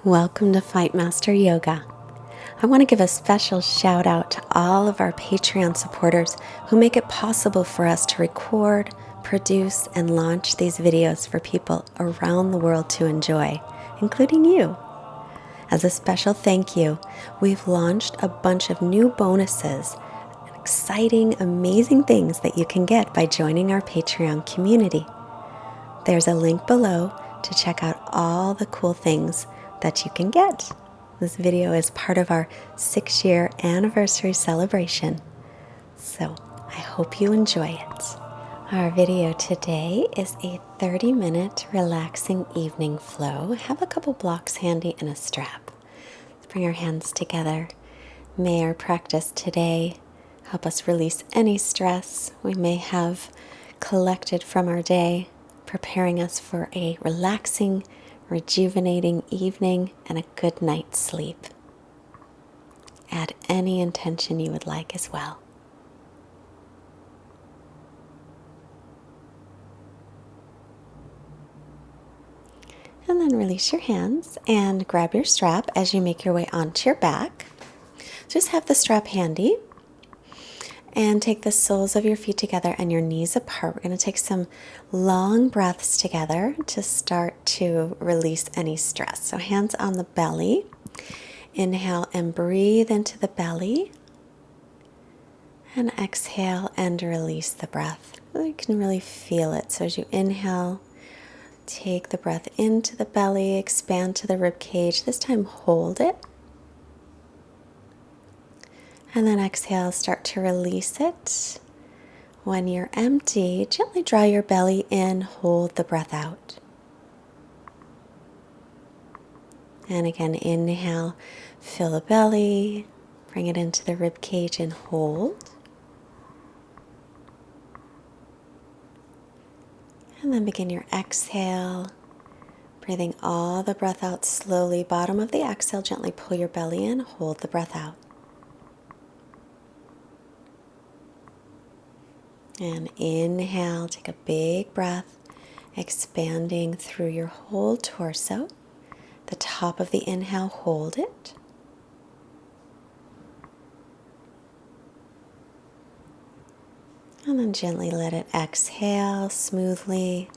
Welcome to Fightmaster Yoga. I want to give a special shout out to all of our Patreon supporters who make it possible for us to record, produce, and launch these videos for people around the world to enjoy, including you. As a special thank you, we've launched a bunch of new bonuses and exciting, amazing things that you can get by joining our Patreon community. There's a link below to check out all the cool things that you can get. This video is part of our 6-year anniversary celebration, so I hope you enjoy it. Our video today is a 30-minute relaxing evening flow. Have a couple blocks handy and a strap. Let's bring our hands together. May our practice today help us release any stress we may have collected from our day, preparing us for a relaxing, rejuvenating evening and a good night's sleep. Add any intention you would like as well. And then release your hands and grab your strap as you make your way onto your back. Just have the strap handy and take the soles of your feet together and your knees apart. We're going to take some long breaths together to start to release any stress. So hands on the belly. Inhale and breathe into the belly. And exhale and release the breath. You can really feel it. So as you inhale, take the breath into the belly, expand to the rib cage. This time hold it. And then exhale, start to release it. When you're empty, gently draw your belly in, hold the breath out. And again, inhale, fill the belly, bring it into the rib cage and hold. And then begin your exhale, breathing all the breath out slowly. Bottom of the exhale, gently pull your belly in, hold the breath out. And inhale, take a big breath, expanding through your whole torso. The top of the inhale, hold it. And then gently let it exhale smoothly.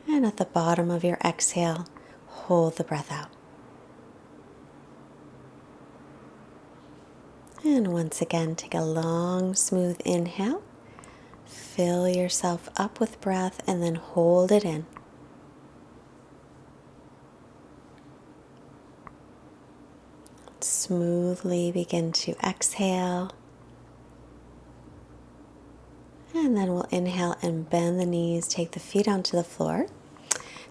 And at the bottom of your exhale, hold the breath out. And once again, take a long, smooth inhale. Fill yourself up with breath and then hold it in. Smoothly begin to exhale. And then we'll inhale and bend the knees, take the feet onto the floor.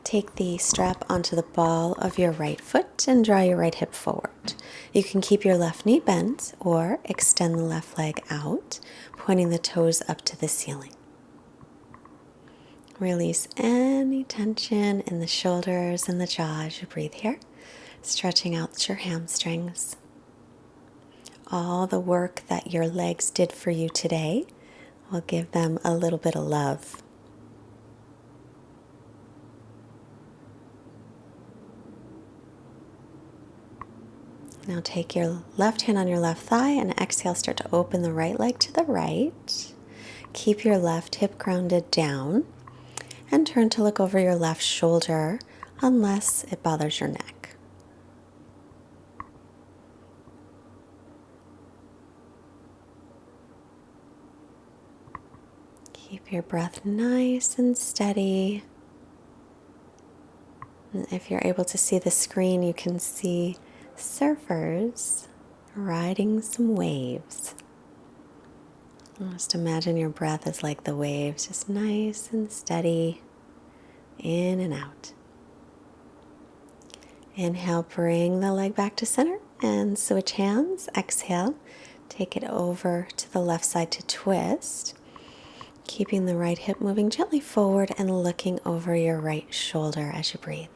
Take the strap onto the ball of your right foot and draw your right hip forward. You can keep your left knee bent or extend the left leg out, pointing the toes up to the ceiling. Release any tension in the shoulders and the jaw as you breathe here, stretching out your hamstrings. All the work that your legs did for you today, will give them a little bit of love. Now take your left hand on your left thigh and exhale, start to open the right leg to the right. Keep your left hip grounded down and turn to look over your left shoulder unless it bothers your neck. Keep your breath nice and steady. And if you're able to see the screen, you can see surfers riding some waves. Just imagine your breath is like the waves, just nice and steady, in and out. Inhale, bring the leg back to center and switch hands. Exhale, take it over to the left side to twist, keeping the right hip moving gently forward and looking over your right shoulder as you breathe.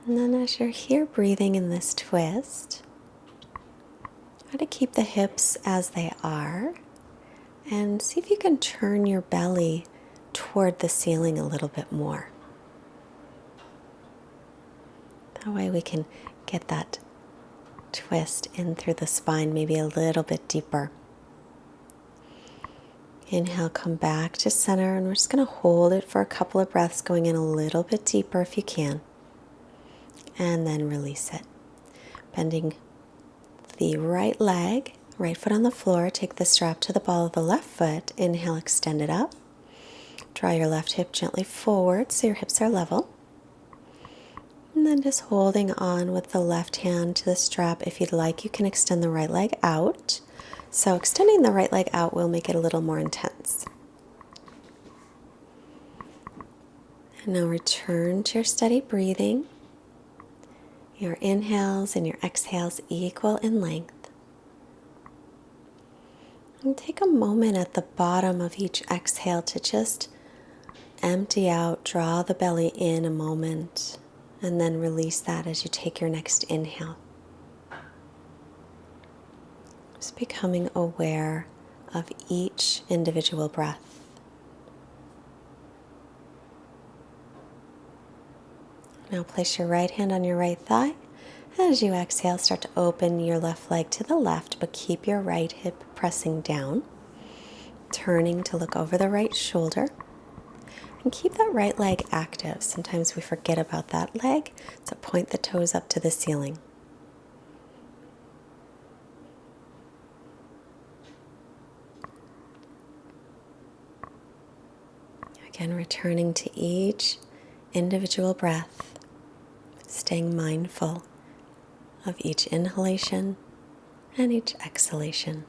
And then as you're here breathing in this twist, try to keep the hips as they are and see if you can turn your belly toward the ceiling a little bit more. That way we can get that twist in through the spine, maybe a little bit deeper. Inhale, come back to center, and we're just going to hold it for a couple of breaths, going in a little bit deeper if you can. And then release it. Bending the right leg, right foot on the floor, take the strap to the ball of the left foot. Inhale, extend it up. Draw your left hip gently forward so your hips are level. And then just holding on with the left hand to the strap. If you'd like, you can extend the right leg out. So extending the right leg out will make it a little more intense. And now return to your steady breathing. Your inhales and your exhales equal in length. And take a moment at the bottom of each exhale to just empty out, draw the belly in a moment, and then release that as you take your next inhale. Just becoming aware of each individual breath. Now place your right hand on your right thigh. As you exhale, start to open your left leg to the left, but keep your right hip pressing down. Turning to look over the right shoulder. And keep that right leg active. Sometimes we forget about that leg, so point the toes up to the ceiling. Again, returning to each individual breath, staying mindful of each inhalation and each exhalation.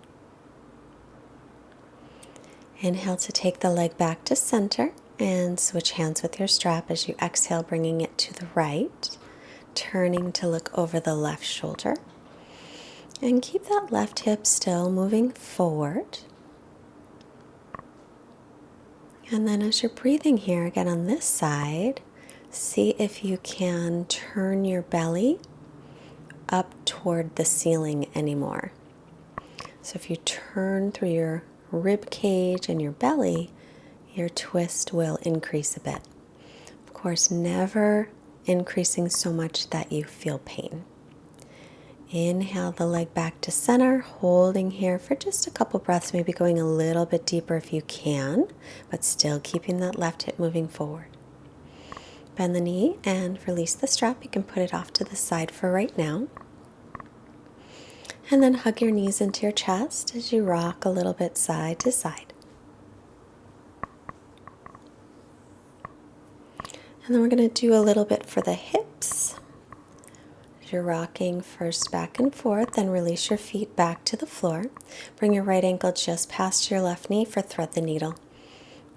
Inhale to take the leg back to center and switch hands with your strap as you exhale, bringing it to the right, turning to look over the left shoulder. And keep that left hip still moving forward. And then as you're breathing here, again on this side, see if you can turn your belly up toward the ceiling anymore. So if you turn through your rib cage and your belly, your twist will increase a bit. Of course, never increasing so much that you feel pain. Inhale the leg back to center, holding here for just a couple breaths, maybe going a little bit deeper if you can, but still keeping that left hip moving forward. Bend the knee and release the strap. You can put it off to the side for right now. And then hug your knees into your chest as you rock a little bit side to side. And then we're going to do a little bit for the hips. You're rocking first back and forth, then release your feet back to the floor. Bring your right ankle just past your left knee for thread the needle.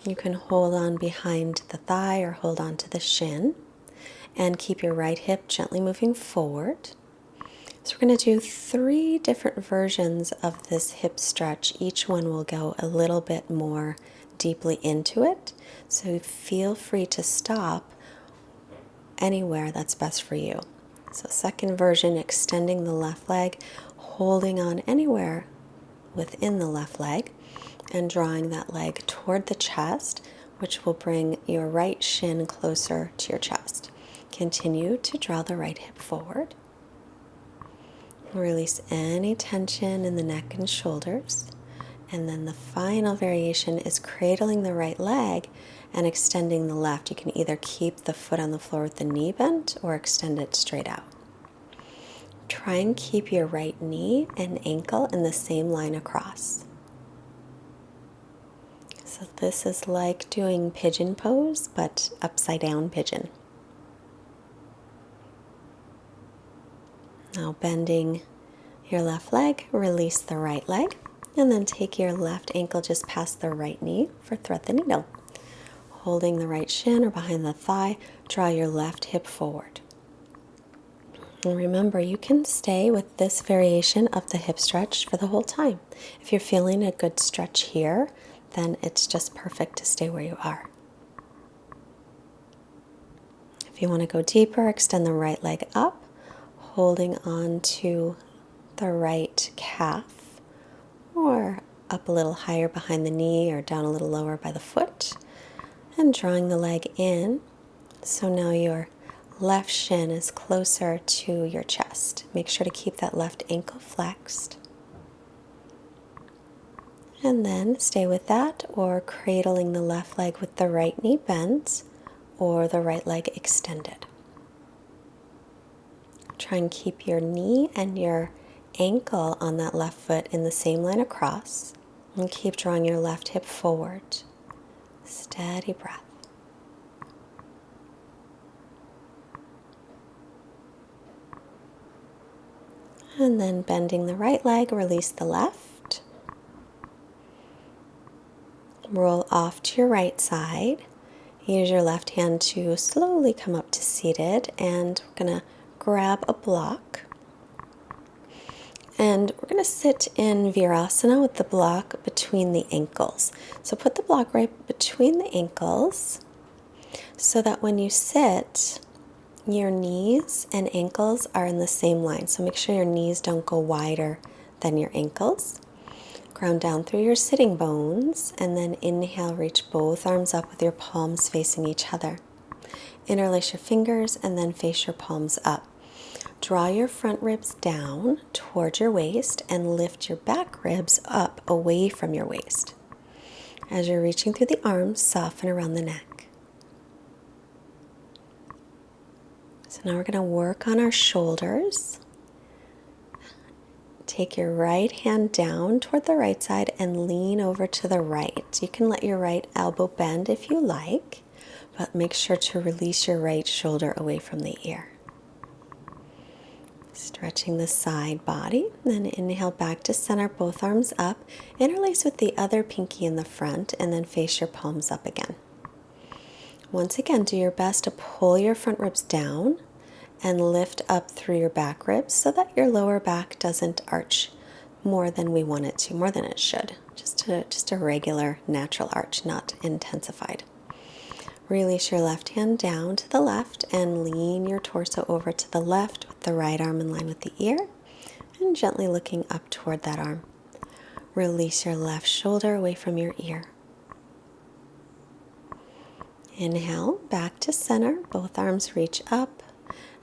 You can hold on behind the thigh or hold on to the shin and keep your right hip gently moving forward. So we're going to do 3 different versions of this hip stretch. Each one will go a little bit more deeply into it. So feel free to stop anywhere that's best for you. So second version, extending the left leg, holding on anywhere within the left leg, and drawing that leg toward the chest, which will bring your right shin closer to your chest. Continue to draw the right hip forward. Release any tension in the neck and shoulders. And then the final variation is cradling the right leg and extending the left. You can either keep the foot on the floor with the knee bent or extend it straight out. Try and keep your right knee and ankle in the same line across. So this is like doing pigeon pose, but upside down pigeon. Now bending your left leg, release the right leg, and then take your left ankle just past the right knee for thread the needle. Holding the right shin or behind the thigh, draw your left hip forward. And remember, you can stay with this variation of the hip stretch for the whole time. If you're feeling a good stretch here, then it's just perfect to stay where you are. If you want to go deeper, extend the right leg up, holding on to the right calf, or up a little higher behind the knee or down a little lower by the foot, and drawing the leg in. So now your left shin is closer to your chest. Make sure to keep that left ankle flexed. And then stay with that, or cradling the left leg with the right knee bent or the right leg extended. Try and keep your knee and your ankle on that left foot in the same line across, and keep drawing your left hip forward. Steady breath. And then bending the right leg, release the left. Roll off to your right side. Use your left hand to slowly come up to seated, and we're going to grab a block. And we're going to sit in virasana with the block between the ankles. So put the block right between the ankles so that when you sit, your knees and ankles are in the same line. So make sure your knees don't go wider than your ankles. Ground down through your sitting bones, and then inhale, reach both arms up with your palms facing each other. Interlace your fingers and then face your palms up. Draw your front ribs down towards your waist and lift your back ribs up away from your waist. As you're reaching through the arms, soften around the neck. So now we're going to work on our shoulders. Take your right hand down toward the right side and lean over to the right. You can let your right elbow bend if you like, but make sure to release your right shoulder away from the ear. Stretching the side body, then inhale back to center, both arms up, interlace with the other pinky in the front, and then face your palms up again. Once again, do your best to pull your front ribs down and lift up through your back ribs so that your lower back doesn't arch more than we want it to, more than it should. Just a regular natural arch, not intensified. Release your left hand down to the left and lean your torso over to the left with the right arm in line with the ear and gently looking up toward that arm. Release your left shoulder away from your ear. Inhale, back to center, both arms reach up.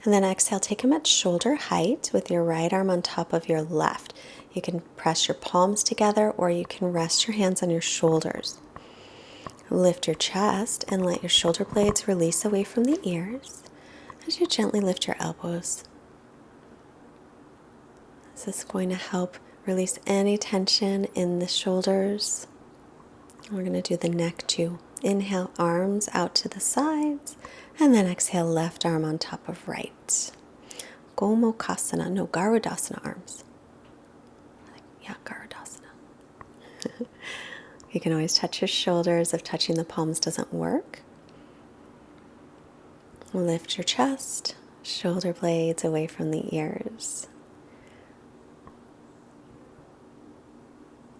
And then exhale, take them at shoulder height with your right arm on top of your left. You can press your palms together or you can rest your hands on your shoulders. Lift your chest and let your shoulder blades release away from the ears as you gently lift your elbows. This is going to help release any tension in the shoulders. We're going to do the neck too. Inhale, arms out to the sides. And then exhale, left arm on top of right. Gomukhasana, no, Garudasana arms. Yeah, Garudasana. You can always touch your shoulders if touching the palms doesn't work. Lift your chest, shoulder blades away from the ears.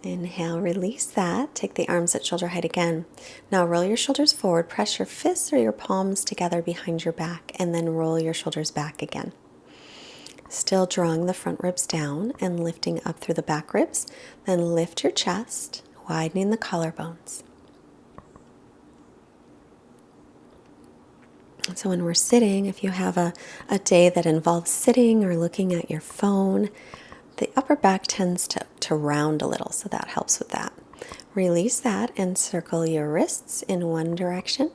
Inhale, release that. Take the arms at shoulder height again. Now roll your shoulders forward, press your fists or your palms together behind your back, and then roll your shoulders back again. Still drawing the front ribs down and lifting up through the back ribs. Then lift your chest, widening the collarbones. So when we're sitting, if you have a day that involves sitting or looking at your phone, the upper back tends to round a little, so that helps with that. Release that and circle your wrists in one direction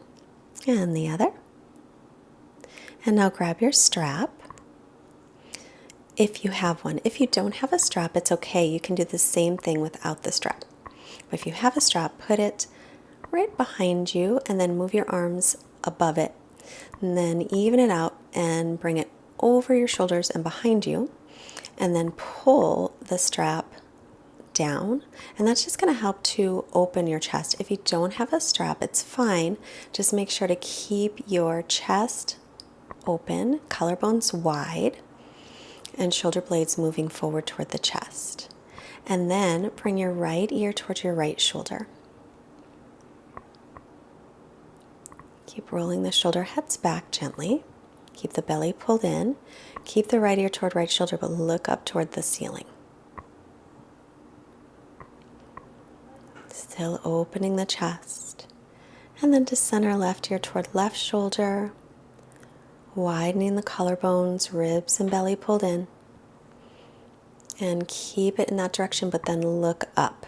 and the other. And now grab your strap if you have one. If you don't have a strap, it's okay. You can do the same thing without the strap. But if you have a strap, put it right behind you and then move your arms above it. And then even it out and bring it over your shoulders and behind you. And then pull the strap down, and that's just going to help to open your chest. If you don't have a strap, it's fine. Just make sure to keep your chest open, collarbones wide, and shoulder blades moving forward toward the chest. And then bring your right ear towards your right shoulder. Keep rolling the shoulder heads back gently. Keep the belly pulled in. Keep the right ear toward right shoulder, but look up toward the ceiling. Still opening the chest. And then to center, left ear toward left shoulder. widening the collarbones, ribs and belly pulled in. And keep it in that direction, but then look up.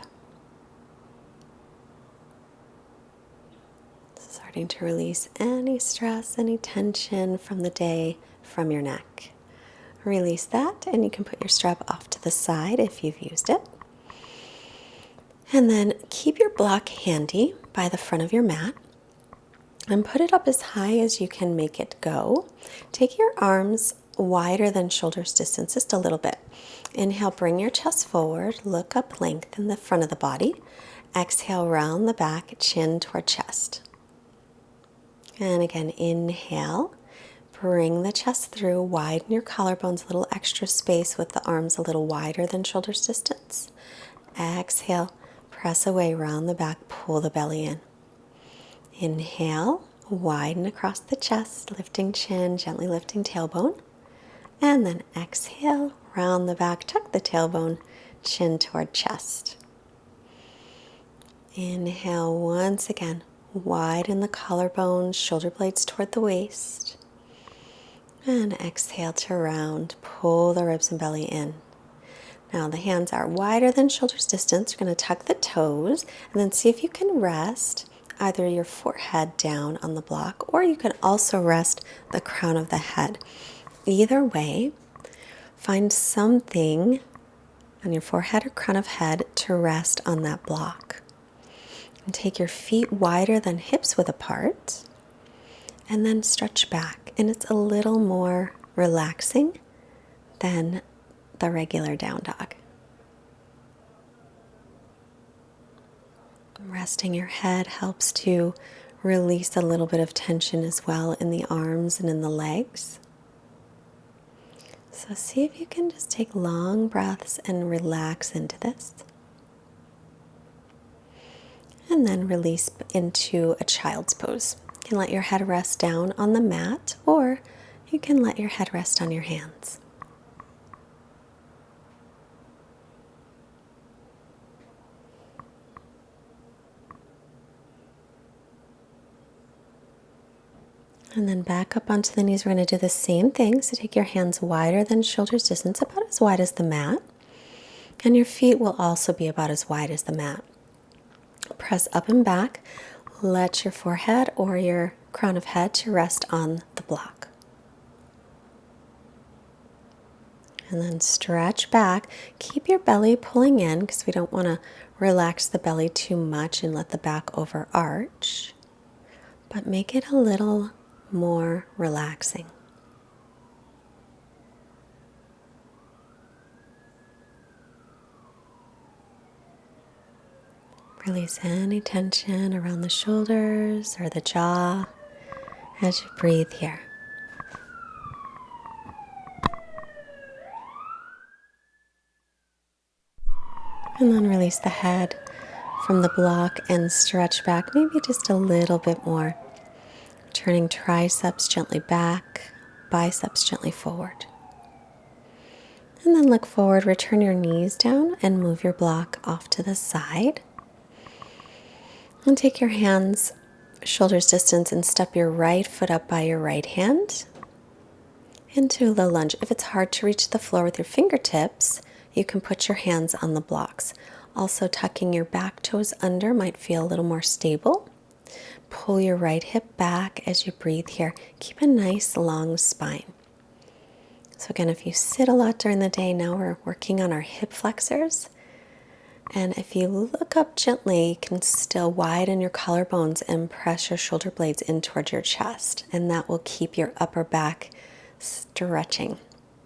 Starting to release any stress, any tension from the day from your neck. Release that, and you can put your strap off to the side if you've used it. And then keep your block handy by the front of your mat and put it up as high as you can make it go. Take your arms wider than shoulders distance, just a little bit. Inhale, bring your chest forward, look up, lengthen the front of the body. Exhale, round the back, chin toward chest. And again, inhale, bring the chest through, widen your collarbones, a little extra space with the arms a little wider than shoulders distance. Exhale, press away, round the back, pull the belly in. Inhale, widen across the chest, lifting chin, gently lifting tailbone. And then exhale, round the back, tuck the tailbone, chin toward chest. Inhale once again, widen the collarbones, shoulder blades toward the waist. And exhale to round, pull the ribs and belly in. Now the hands are wider than shoulders distance. You're going to tuck the toes and then see if you can rest either your forehead down on the block, or you can also rest the crown of the head. Either way, find something on your forehead or crown of head to rest on that block. And take your feet wider than hips width apart, and then stretch back. And it's a little more relaxing than the regular down dog. Resting your head helps to release a little bit of tension as well in the arms and in the legs. So see if you can just take long breaths and relax into this. And then release into a child's pose. You can let your head rest down on the mat, or you can let your head rest on your hands. And then back up onto the knees. We're going to do the same thing. So take your hands wider than shoulders distance, about as wide as the mat. And your feet will also be about as wide as the mat. Press up and back. Let your forehead or your crown of head to rest on the block. And then stretch back. Keep your belly pulling in because we don't want to relax the belly too much and let the back overarch. But make it a little more relaxing. Release any tension around the shoulders or the jaw as you breathe here. And then release the head from the block and stretch back maybe just a little bit more. Turning triceps gently back, biceps gently forward. And then look forward, return your knees down and move your block off to the side. And take your hands shoulders distance and step your right foot up by your right hand into the lunge. If it's hard to reach the floor with your fingertips, you can put your hands on the blocks. Also, tucking your back toes under might feel a little more stable. Pull your right hip back as you breathe here. Keep a nice long spine. So again, if you sit a lot during the day, now we're working on our hip flexors. And if you look up gently, you can still widen your collarbones and press your shoulder blades in towards your chest. And that will keep your upper back stretching.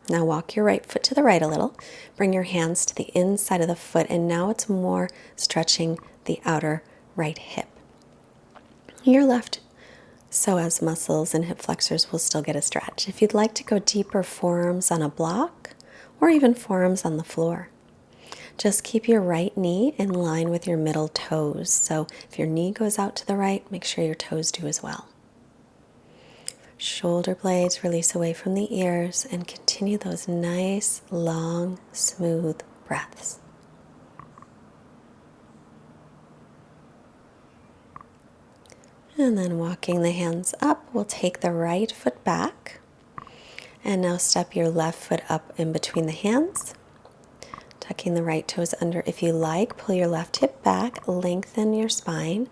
Now walk your right foot to the right a little. Bring your hands to the inside of the foot. And now it's more stretching the outer right hip. Your left psoas muscles and hip flexors will still get a stretch. If you'd like to go deeper, forearms on a block or even forearms on the floor. Just keep your right knee in line with your middle toes. So if your knee goes out to the right, make sure your toes do as well. Shoulder blades release away from the ears and continue those nice, long, smooth breaths. And then walking the hands up, we'll take the right foot back And now step your left foot up in between the hands, tucking the right toes under if you like. Pull your left hip back, lengthen your spine.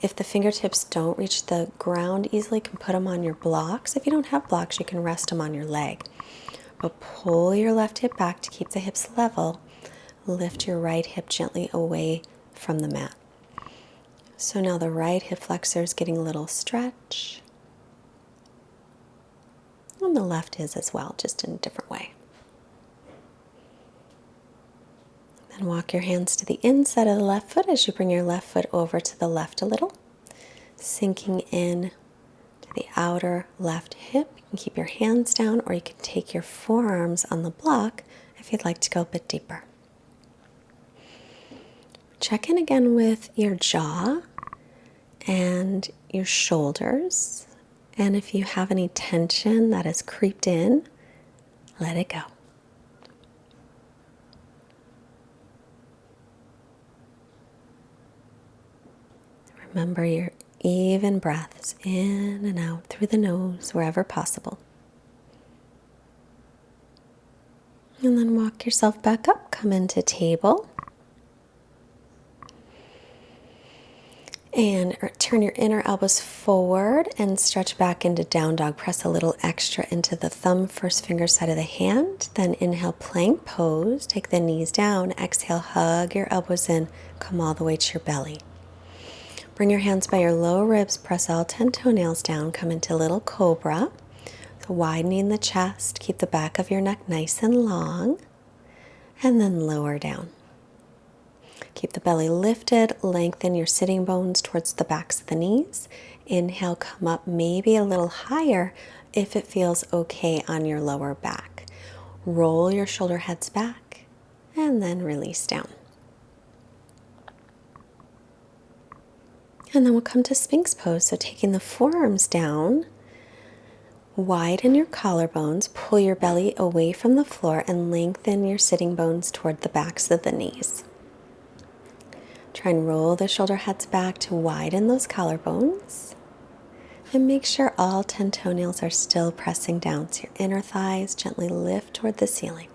If the fingertips don't reach the ground easily, you can put them on your blocks. If you don't have blocks, you can rest them on your leg. But pull your left hip back to keep the hips level. Lift your right hip gently away from the mat. So now the right hip flexor is getting a little stretch. And the left is as well, just in a different way. Then walk your hands to the inside of the left foot as you bring your left foot over to the left a little, sinking in to the outer left hip. You can keep your hands down, or you can take your forearms on the block if you'd like to go a bit deeper. Check in again with your jaw and your shoulders. And if you have any tension that has creeped in, let it go. Remember your even breaths in and out through the nose wherever possible. And then walk yourself back up, come into table. And turn your inner elbows forward and stretch back into down dog. Press a little extra into the thumb, first finger side of the hand. Then inhale, plank pose. Take the knees down. Exhale, hug your elbows in. Come all the way to your belly. Bring your hands by your lower ribs. Press all 10 toenails down. Come into little cobra. So widening the chest. Keep the back of your neck nice and long. And then lower down. Keep the belly lifted, lengthen your sitting bones towards the backs of the knees. Inhale, come up maybe a little higher if it feels okay on your lower back. Roll your shoulder heads back and then release down. And then we'll come to Sphinx pose. So taking the forearms down, widen your collarbones, pull your belly away from the floor and lengthen your sitting bones toward the backs of the knees. Try and roll the shoulder heads back to widen those collarbones. And make sure all 10 toenails are still pressing down. So your inner thighs gently lift toward the ceiling.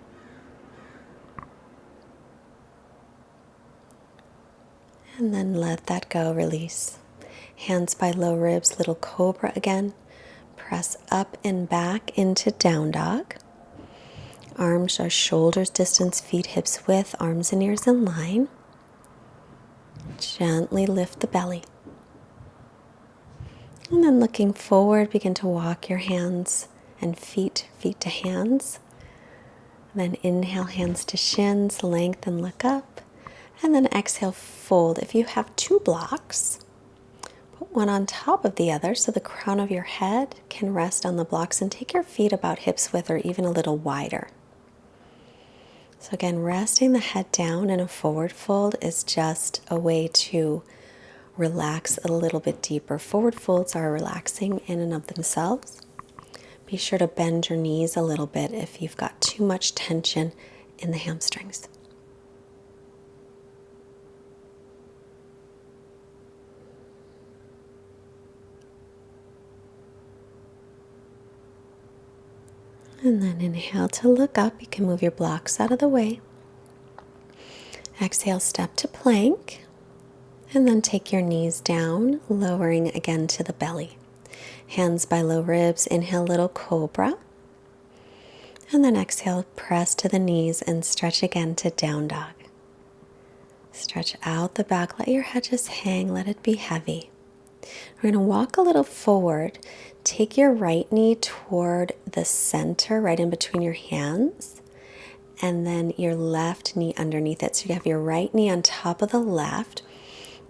And then let that go, release. Hands by low ribs, little cobra again. Press up and back into down dog. Arms are shoulders distance, feet hips width, arms and ears in line. Gently lift the belly. And then looking forward, begin to walk your hands and feet to hands. And then inhale, hands to shins, lengthen, look up. And then exhale, fold. If you have 2 blocks, put one on top of the other so the crown of your head can rest on the blocks, and take your feet about hips width or even a little wider. So again, resting the head down in a forward fold is just a way to relax a little bit deeper. Forward folds are relaxing in and of themselves. Be sure to bend your knees a little bit if you've got too much tension in the hamstrings. And then inhale to look up. You can move your blocks out of the way. Exhale, step to plank. And then take your knees down, lowering again to the belly. Hands by low ribs. Inhale, little cobra. And then exhale, press to the knees and stretch again to down dog. Stretch out the back. Let your head just hang. Let it be heavy. We're going to walk a little forward. Take your right knee toward the center, right in between your hands, and then your left knee underneath it. So you have your right knee on top of the left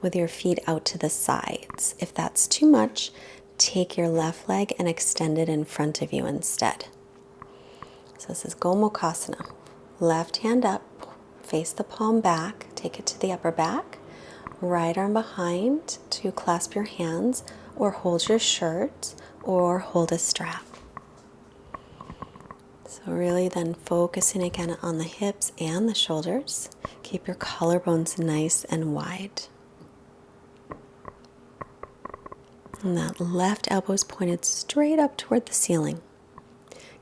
with your feet out to the sides. If that's too much, take your left leg and extend it in front of you instead. So this is Gomukhasana. Left hand up, face the palm back, take it to the upper back. Right arm behind to clasp your hands or hold your shirt or hold a strap. So really then focusing again on the hips and the shoulders. Keep your collarbones nice and wide. And that left elbow is pointed straight up toward the ceiling.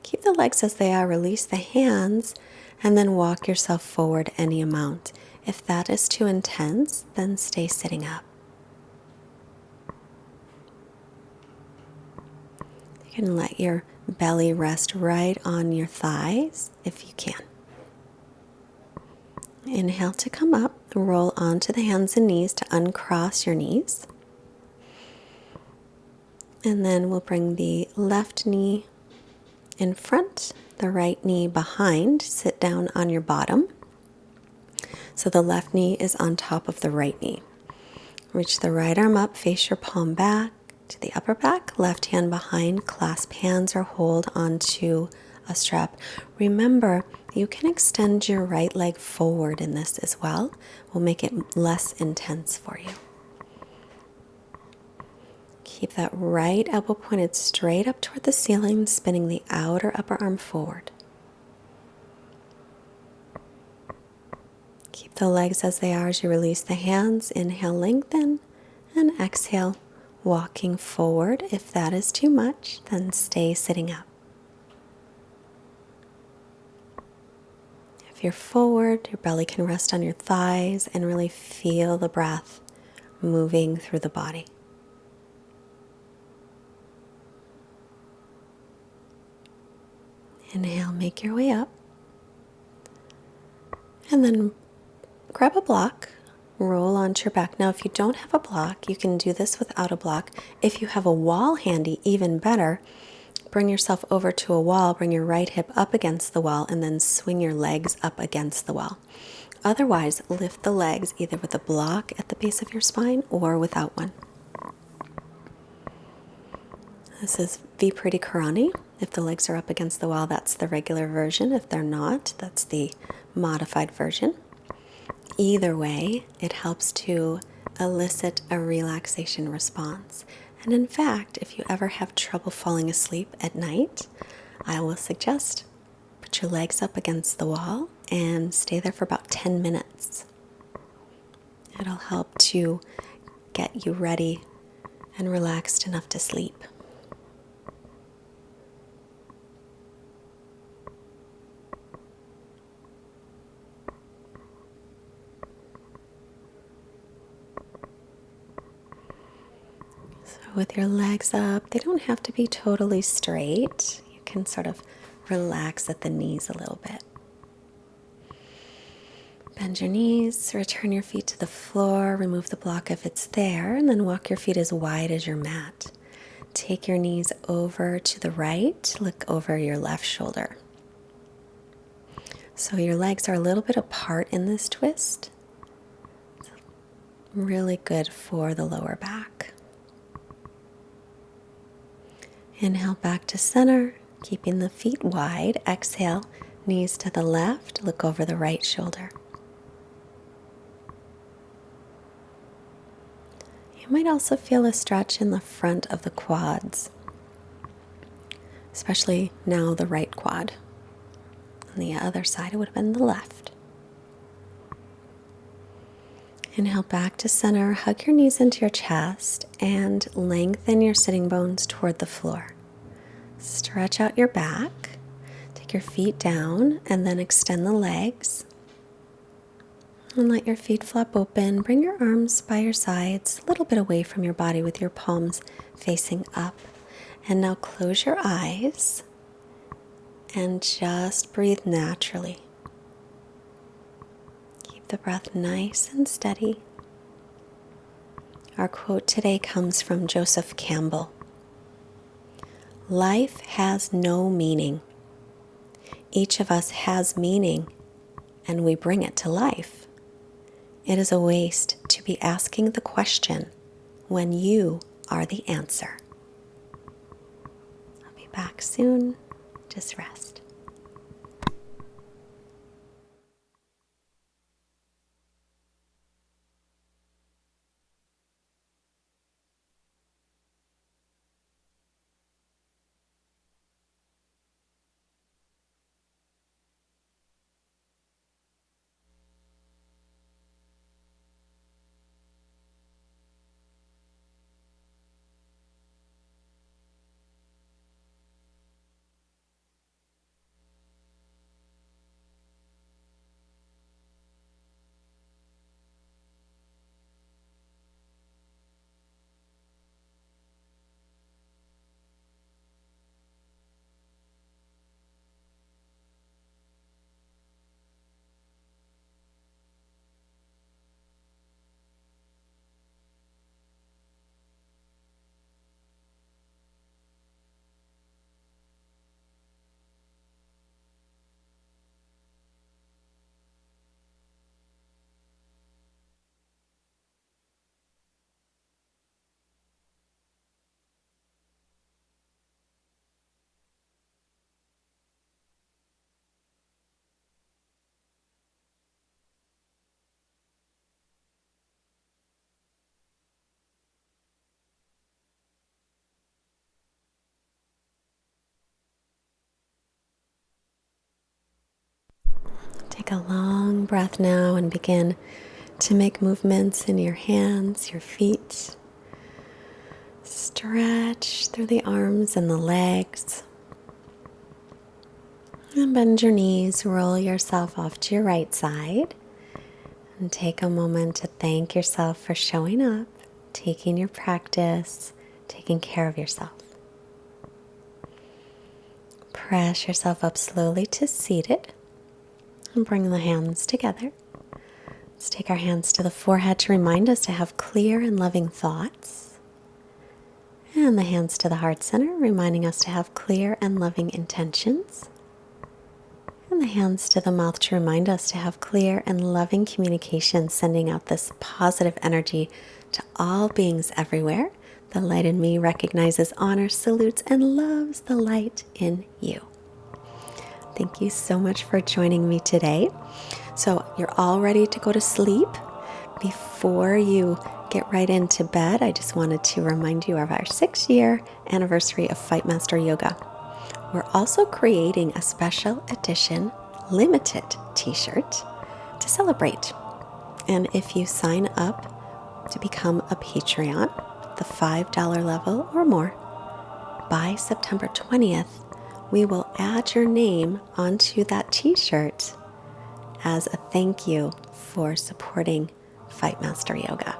Keep the legs as they are, release the hands, and then walk yourself forward any amount. If that is too intense, then stay sitting up. You can let your belly rest right on your thighs if you can. Inhale to come up, roll onto the hands and knees to uncross your knees. And then we'll bring the left knee in front, the right knee behind. Sit down on your bottom. So the left knee is on top of the right knee. Reach the right arm up, face your palm back to the upper back, left hand behind, clasp hands or hold onto a strap. Remember, you can extend your right leg forward in this as well. We'll make it less intense for you. Keep that right elbow pointed straight up toward the ceiling, spinning the outer upper arm forward. Keep the legs as they are as you release the hands. Inhale, lengthen, and exhale, walking forward. If that is too much, then stay sitting up. If you're forward, your belly can rest on your thighs and really feel the breath moving through the body. Inhale, make your way up. And then grab a block, roll onto your back. Now, if you don't have a block, you can do this without a block. If you have a wall handy, even better. Bring yourself over to a wall, bring your right hip up against the wall, and then swing your legs up against the wall. Otherwise, lift the legs either with a block at the base of your spine or without one. This is Viparita Karani. If the legs are up against the wall, that's the regular version. If they're not, that's the modified version. Either way, it helps to elicit a relaxation response. And in fact, if you ever have trouble falling asleep at night, I will suggest put your legs up against the wall and stay there for about 10 minutes. It'll help to get you ready and relaxed enough to sleep. With your legs up, they don't have to be totally straight. You can sort of relax at the knees a little bit. Bend your knees, return your feet to the floor, remove the block if it's there, and then walk your feet as wide as your mat. Take your knees over to the right, look over your left shoulder. So your legs are a little bit apart in this twist. It's really good for the lower back. Inhale back to center, keeping the feet wide. Exhale, knees to the left, look over the right shoulder. You might also feel a stretch in the front of the quads, especially now the right quad. On the other side, it would have been the left. Inhale back to center, hug your knees into your chest, and lengthen your sitting bones toward the floor. Stretch out your back, take your feet down, and then extend the legs. And let your feet flop open. Bring your arms by your sides, a little bit away from your body with your palms facing up. And now close your eyes and just breathe naturally. Keep the breath nice and steady. Our quote today comes from Joseph Campbell. Life has no meaning. Each of us has meaning, and we bring it to life. It is a waste to be asking the question when you are the answer. I'll be back soon. Just rest. Take a long breath now and begin to make movements in your hands, your feet. Stretch through the arms and the legs. And bend your knees, roll yourself off to your right side. And take a moment to thank yourself for showing up, taking your practice, taking care of yourself. Press yourself up slowly to seated and bring the hands together. Let's take our hands to the forehead to remind us to have clear and loving thoughts. And the hands to the heart center, reminding us to have clear and loving intentions. And the hands to the mouth to remind us to have clear and loving communication, sending out this positive energy to all beings everywhere. The light in me recognizes, honors, salutes, and loves the light in you. Thank you so much for joining me today. So you're all ready to go to sleep. Before you get right into bed, I just wanted to remind you of our 6-year anniversary of Fightmaster Yoga. We're also creating a special edition limited t-shirt to celebrate. And if you sign up to become a Patreon, the $5 level or more, by September 20th, we will add your name onto that t-shirt as a thank you for supporting Fightmaster Yoga.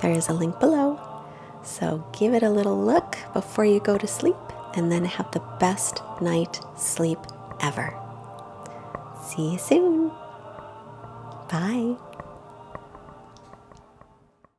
There is a link below, so give it a little look before you go to sleep, and then have the best night sleep ever. See you soon. Bye.